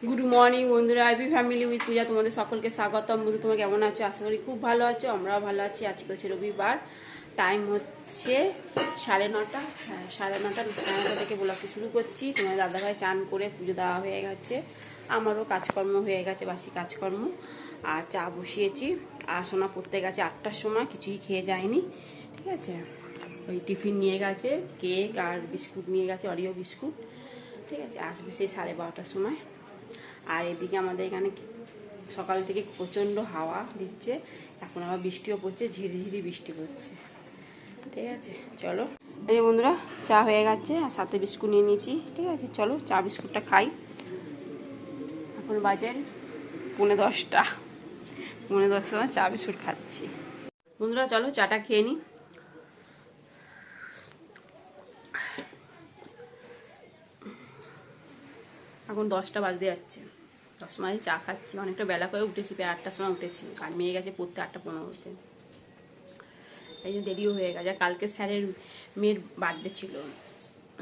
Good morning বন্ধুরা, ivy family with পূজা তোমাদের সকলকে স্বাগতম। বন্ধু তোমরা কেমন আছো? আশা করি খুব ভালো আছো, আমরাও ভালো আছি। আজকে হচ্ছে রবিবার, টাইম হচ্ছে 9:30। হ্যাঁ 9:30 থেকে ব্লগটি শুরু করছি। তোমার দাদাভাই চান করে পুজো দেওয়া হয়ে গেছে, আমারও কাজকর্ম হয়ে গেছে, বাসি কাজকর্ম। আর চা বসিয়েছি। আর সোনা পড়তে গেছে 8টার সময়, কিছুই খেয়ে যায়নি, ঠিক আছে। ওই টিফিন নিয়ে গেছে, কেক আর বিস্কুট নিয়ে গেছে, অরিও বিস্কুট, ঠিক আছে। আসবে সেই 12:30টার সময়। আর এদিকে আমাদের এখানে সকাল থেকে প্রচণ্ড হাওয়া দিচ্ছে, এখন আবার বৃষ্টিও পড়ছে, ঝিরিঝিরি বৃষ্টি পড়ছে, ঠিক আছে। চলো এই যে বন্ধুরা, চা হয়ে গেছে আর সাথে বিস্কুট নিয়ে নিয়েছি, ঠিক আছে। চলো চা বিস্কুটটা খাই। এখন বাজে 9:45, 9:10 সময় চা বিস্কুট খাচ্ছি। বন্ধুরা চলো চাটা খেয়ে নিই। এখন 10টা বাজতে যাচ্ছে, 10 সময় চা খাচ্ছি। অনেকটা বেলা করে উঠেছি, প্রায় 8টার সময় উঠেছি, আর মেয়ে গেছে পড়তে 8:15-তে, এই জন্য দেরিও হয়ে গেছে। কালকে স্যারের মেয়ের বার্থডে ছিল,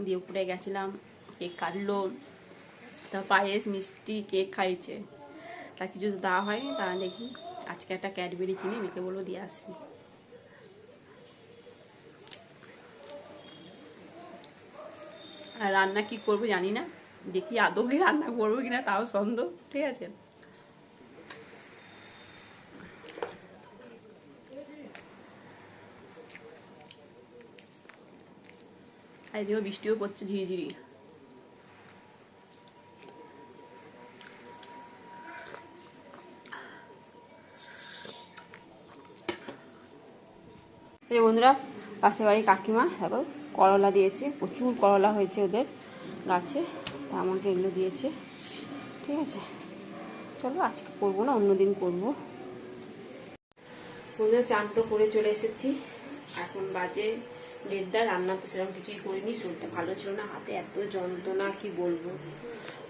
দিয়ে উপরে গেছিলাম, কেক কাটলো, তা পায়েস মিষ্টি কেক খাইছে, তা কিছু তো দেওয়া হয়নি। তা দেখি আজকে একটা ক্যাডবেরি কিনে মেয়েকে বলবো দিয়ে আসবি। আর রান্না কি করবো জানি না, দেখি আদৌ কি রান্না করবো কিনা তাও সন্দেহ, ঠিক আছে। আর এদিকেও বৃষ্টিও পড়ছে ঝিরিঝিরি। এই বন্ধুরা, পাশের বাড়ি কাকিমা দেখো করলা দিয়েছে, প্রচুর করলা হয়েছে ওদের গাছে, তা আমাকে এগুলো দিয়েছে, ঠিক আছে। চলো আজকে করবো না, অন্যদিন করবো। বন্ধুরা চান তো করে চলে এসেছি, এখন বাজে 1:30। রান্না তো সেরকম কিছুই করিনি, শরীরটা ভালো ছিল না, হাতে এত যন্ত্রণা কি বলবো।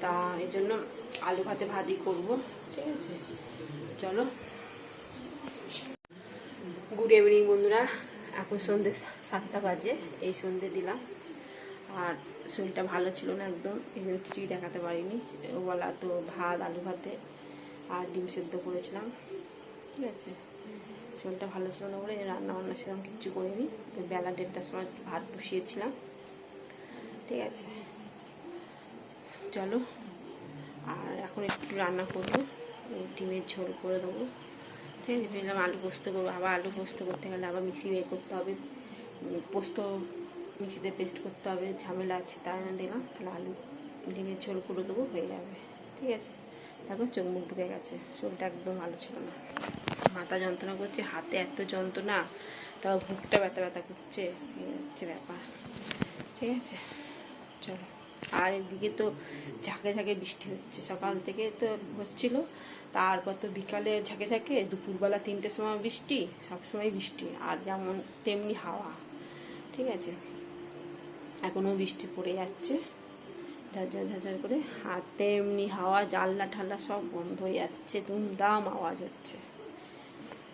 তা এই জন্য আলু ভাতে ভাজি করবো, ঠিক আছে। চলো গুড ইভিনিং বন্ধুরা, এখন সন্ধ্যে 7টা বাজে, এই সন্ধ্যে দিলাম। আর শরীরটা ভালো ছিল না একদম, এগুলো কিছুই দেখাতে পারিনি। ওবেলা তো ভাত, আলু ভাতে আর ডিম সেদ্ধ করেছিলাম, ঠিক আছে। শরীরটা ভালো ছিল না বলে রান্না বান্না সেরকম কিচ্ছু করিনি। তো বেলা 1:30টার সময় ভাত বসিয়েছিলাম, ঠিক আছে। চলো আর এখন একটু রান্না করবো, ডিমের ঝোল করে দেবো, ঠিক আছে। ভেবেছিলাম আলু পোস্ত করবো, আবার আলু পোস্ত করতে গেলে আবার মিক্সি বের করতে হবে, পোস্ত মিক্সিতে পেস্ট করতে হবে, ঝামেলা আছে, তাই না দিলাম। তাহলে আলু ডিমের ঝোল করে দেবো, হয়ে যাবে, ঠিক আছে। এখন চোখ মুখ ঢুকে গেছে, শরীরটা একদম ভালো ছিল না, মাথা যন্ত্রণা করছে, হাতে এত যন্ত্রণা, তাও বুকটা ব্যথা ব্যথা করছে, এই হচ্ছে ব্যাপার, ঠিক আছে। চলো আর এদিকে তো ঝাঁকে ঝাঁকে বৃষ্টি হচ্ছে, সকাল থেকে তো হচ্ছিল, তারপর তো বিকালে ঝাঁকে ঝাঁকে, দুপুরবেলা 3টের সময় বৃষ্টি, সবসময় বৃষ্টি, আর যেমন তেমনি হাওয়া, ঠিক আছে। এখনও বৃষ্টি পড়ে যাচ্ছে ঝরঝর ঝরঝর করে, আর তেমনি হাওয়া, জানলা ঠাল্লা সব বন্ধ হয়ে যাচ্ছে, দুমদাম আওয়াজ হচ্ছে,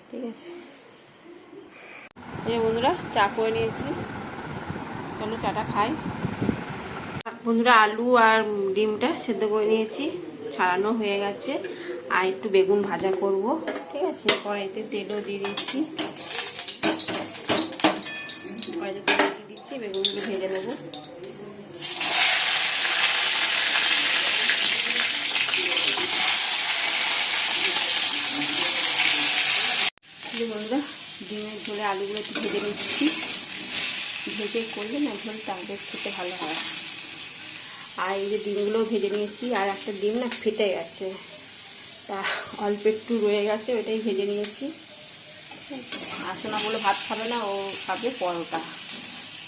ঠিক আছে। এই বন্ধুরা চা করে নিয়েছি, চলো চাটা খাই। বন্ধুরা আলু আর ডিমটা সেদ্ধ করে নিয়েছি, ছাড়ানো হয়ে গেছে। আর একটু বেগুন ভাজা করব, ঠিক আছে। কড়াইতে তেলও দিয়ে দিচ্ছি, কড়াইতে তেল দিয়ে দিচ্ছি, বেগুনগুলো ভেজে নেবো। বন্ধুরা ডিমের ঝোলে আলুগুলো একটু ভেজে নিচ্ছি, ভেজে করলে না ঝোলটা বেশ খেতে ভালো হয়। আর এই যে ডিমগুলো ভেজে নিয়েছি, আর একটা ডিম না ফেটে গেছে, তা অল্প একটু রয়ে গেছে, ওইটাই ভেজে নিয়েছি। আর সোনা বলে ভাত খাবে না, ও খাবে পরোটা,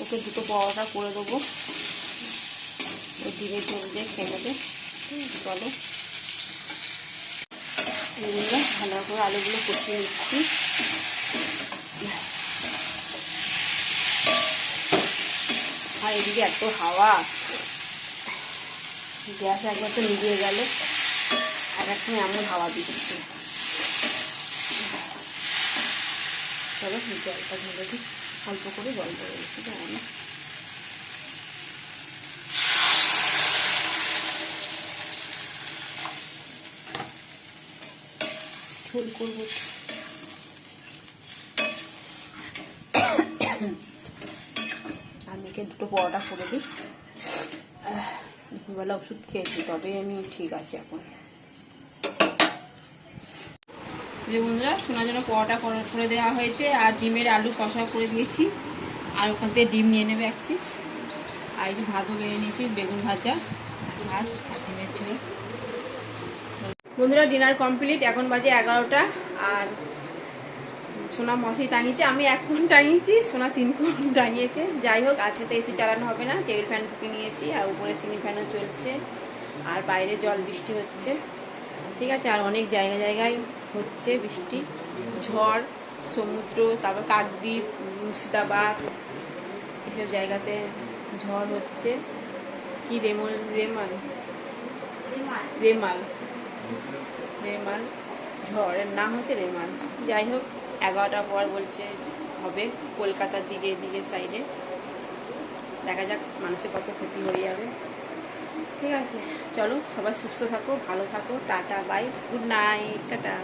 ওকে 2টো পরোটা করে দেবো, ওই ডিমের ঝোল দিয়ে খেয়ে নেবে। চলো এগুলো ভালো করে আলুগুলো কষিয়ে নিচ্ছি। আর এদিকে এত হাওয়া, গ্যাস একবার তো নিভিয়ে গেল, আর এক সময় এমন হাওয়া দিচ্ছে। চলো জলটা ঢেলে দিই, অল্প করে জল দেবো, বেশি দেবো না। ঝোল করবো। আমি দুটো পরোটা করে দিই। দুবেলা ওষুধ খেয়েছি, তবে আমি ঠিক আছে এখন। যে বন্ধুরা, শোনার জন্য পরোটা করে দেওয়া হয়েছে, আর ডিমের আলু কষা করে দিয়েছি, আর ওখান থেকে ডিম নিয়ে নেবে 1 পিস। আর এই যে ভাতও বেড়ে নিয়েছি, বেগুন ভাজা আর ডিমের ঝোল। বন্ধুরা, ডিনার কমপ্লিট। এখন বাজে 11টা। আর সোনা মশারি টাঙিয়েছে, আমি 1 কোণ টাঙিয়েছি, সোনা 3 কোণ টাঙিয়েছে। যাই হোক, আজকে তো এসি চালানো হবে না, টেবিল ফ্যান ঢুকে নিয়েছি, আর উপরে সিলিং ফ্যানও চলছে, আর বাইরে জল বৃষ্টি হচ্ছে। ঠিক আছে, আর অনেক জায়গায় হচ্ছে বৃষ্টি, ঝড়, সমুদ্র, তারপর কাকদ্বীপ, মুর্শিদাবাদ, এসব জায়গাতে ঝড় হচ্ছে। কি রেমাল ঝড়ের নাম হচ্ছে রেমাল। যাই হোক, 11টার পর বলছে হবে কলকাতার দিকে সাইডে। দেখা যাক মানুষের কত ক্ষতি হয়ে যাবে। ঠিক আছে, চলো, সবাই সুস্থ থাকো, ভালো থাকো, tata bye, good night, tata.